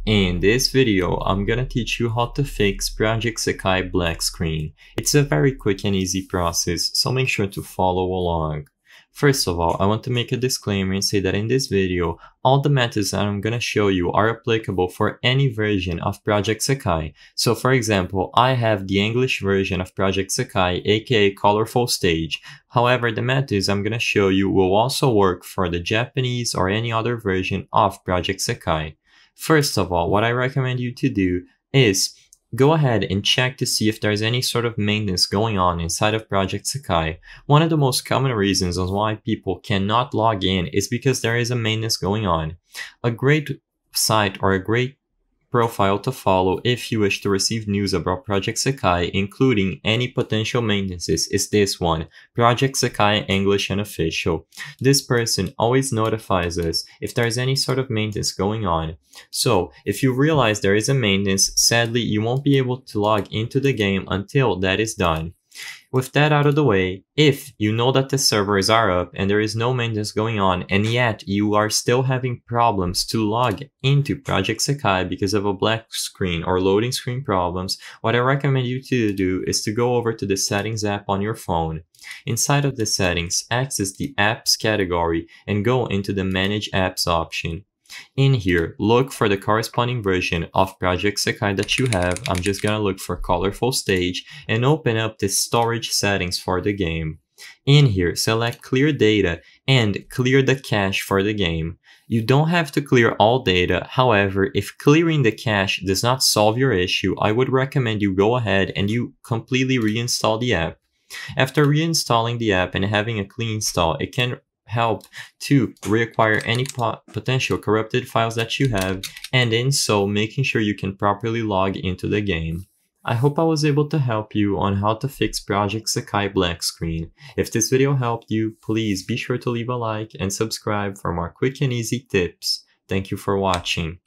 In this video, I'm gonna teach you how to fix Project Sekai black screen. It's a very quick and easy process, so make sure to follow along. First of all, I want to make a disclaimer and say that in this video, all the methods that I'm gonna show you are applicable for any version of Project Sekai. So for example, I have the English version of Project Sekai, aka Colorful Stage. However, the methods I'm gonna show you will also work for the Japanese or any other version of Project Sekai. First of all, what I recommend you to do is go ahead and check to see if there's any sort of maintenance going on inside of Project Sekai. One of the most common reasons on why people cannot log in is because there is a maintenance going on. A great site or a great profile to follow if you wish to receive news about Project Sekai, including any potential maintenances, is this one, Project Sekai English Unofficial. This person always notifies us if there's any sort of maintenance going on. So if you realize there is a maintenance, sadly you won't be able to log into the game until that is done. With that out of the way, if you know that the servers are up and there is no maintenance going on and yet you are still having problems to log into Project Sekai because of a black screen or loading screen problems, what I recommend you to do is to go over to the settings app on your phone. Inside of the settings, access the apps category and go into the manage apps option. In here, look for the corresponding version of Project Sekai that you have. I'm just gonna look for Colorful Stage and open up the storage settings for the game. In here, select Clear Data and clear the cache for the game. You don't have to clear all data, however, if clearing the cache does not solve your issue, I would recommend you go ahead and you completely reinstall the app. After reinstalling the app and having a clean install, it can help to reacquire any potential corrupted files that you have, and in so making sure you can properly log into the game. I hope I was able to help you on how to fix Project Sekai black screen. If this video helped you, please be sure to leave a like and subscribe for more quick and easy tips. Thank you for watching.